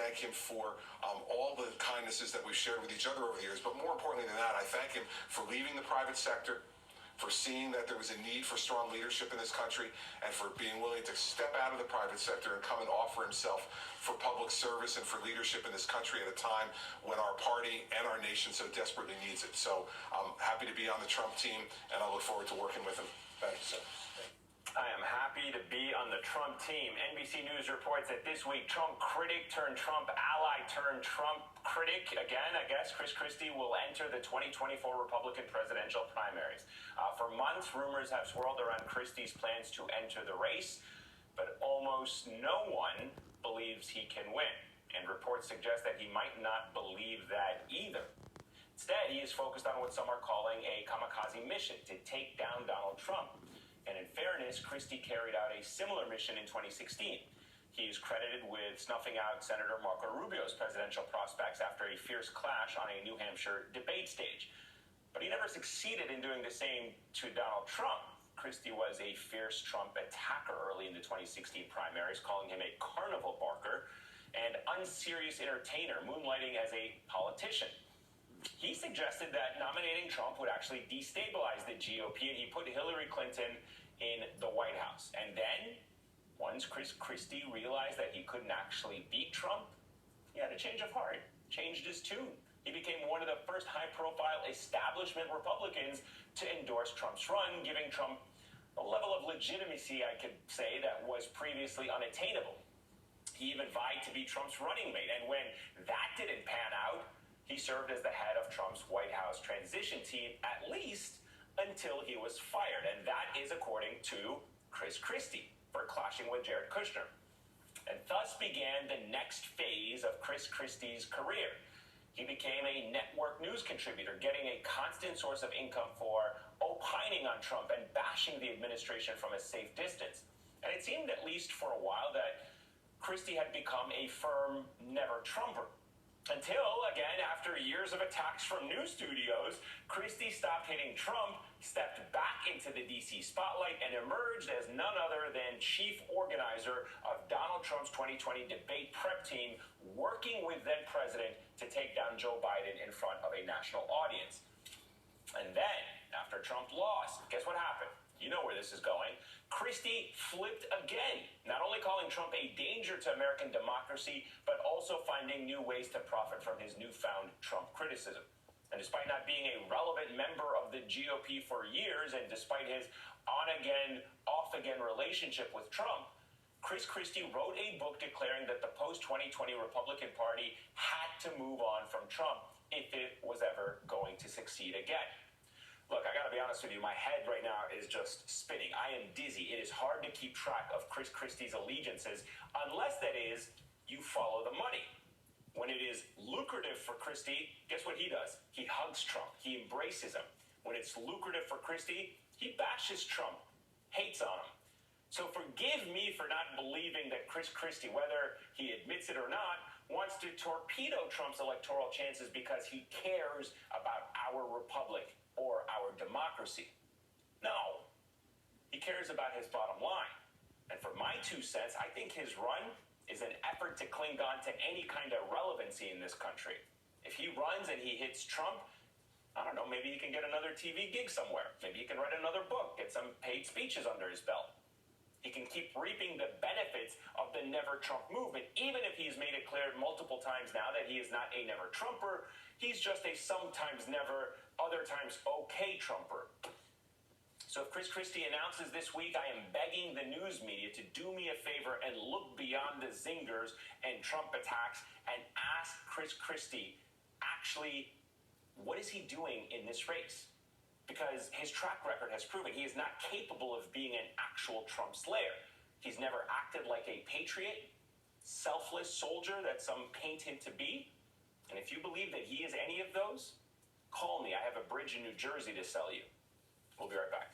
thank him for all the kindnesses that we've shared with each other over the years. But more importantly than that, I thank him for leaving the private sector, for seeing that there was a need for strong leadership in this country, and for being willing to step out of the private sector and come and offer himself for public service and for leadership in this country at a time when our party and our nation so desperately needs it. So I'm happy to be on the Trump team, and I look forward to working with him. Thanks. I am happy to be on the Trump team. NBC News reports that this week, Trump critic turned Trump ally turned Trump critic, again, I guess, Chris Christie will enter the 2024 Republican presidential primaries. For months, rumors have swirled around Christie's plans to enter the race, but almost no one believes he can win. And reports suggest that he might not believe that either. Instead, he is focused on what some are calling a kamikaze mission to take down Donald Trump. And in fairness, Christie carried out a similar mission in 2016. He is credited with snuffing out Senator Marco Rubio's presidential prospects after a fierce clash on a New Hampshire debate stage. But he never succeeded in doing the same to Donald Trump. Christie was a fierce Trump attacker early in the 2016 primaries, calling him a carnival barker and unserious entertainer, moonlighting as a politician. He suggested that nominating Trump would actually destabilize the GOP, and he put Hillary Clinton in the White House. And then, once Chris Christie realized that he couldn't actually beat Trump, he had a change of heart, changed his tune. He became one of the first high-profile establishment Republicans to endorse Trump's run, giving Trump a level of legitimacy, I could say, that was previously unattainable. He even vied to be Trump's running mate, and when that didn't pan out, he served as the head of Trump's White House transition team, at least until he was fired. And that is according to Chris Christie for clashing with Jared Kushner. And thus began the next phase of Chris Christie's career. He became a network news contributor, getting a constant source of income for opining on Trump and bashing the administration from a safe distance. And it seemed, at least for a while, that Christie had become a firm never-Trumper. Until, again, after years of attacks from news studios, Christie stopped hitting Trump, stepped back into the D.C. spotlight, and emerged as none other than chief organizer of Donald Trump's 2020 debate prep team, working with then-president to take down Joe Biden in front of a national audience. And then, after Trump lost, guess what happened? You know where this is going. Christie flipped again, not only calling Trump a danger to American democracy, but also finding new ways to profit from his newfound Trump criticism. And despite not being a relevant member of the GOP for years, and despite his on-again, off-again relationship with Trump, Chris Christie wrote a book declaring that the post-2020 Republican Party had to move on from Trump if it was ever going to succeed again. Look, I gotta be honest with you, my head right now is just spinning. I am dizzy. It is hard to keep track of Chris Christie's allegiances, unless, that is, you follow the money. When it is lucrative for Christie, guess what he does? He hugs Trump. He embraces him. When it's lucrative for Christie, he bashes Trump, hates on him. So forgive me for not believing that Chris Christie, whether he admits it or not, wants to torpedo Trump's electoral chances because he cares about our republic or our democracy. No, he cares about his bottom line. And for my 2 cents, I think his run is an effort to cling on to any kind of relevancy in this country. If he runs and he hits Trump, I don't know, maybe he can get another TV gig somewhere. Maybe he can write another book, get some paid speeches under his belt. He can keep reaping the benefits of the never-Trump movement, even if he's made it clear multiple times now that he is not a never-Trumper. He's just a sometimes never, other times okay Trumper. So if Chris Christie announces this week, I am begging the news media to do me a favor and look beyond the zingers and Trump attacks and ask Chris Christie, actually, what is he doing in this race? Because his track record has proven he is not capable of being an actual Trump slayer. He's never acted like a patriot, selfless soldier that some paint him to be. And if you believe that he is any of those, call me. I have a bridge in New Jersey to sell you. We'll be right back.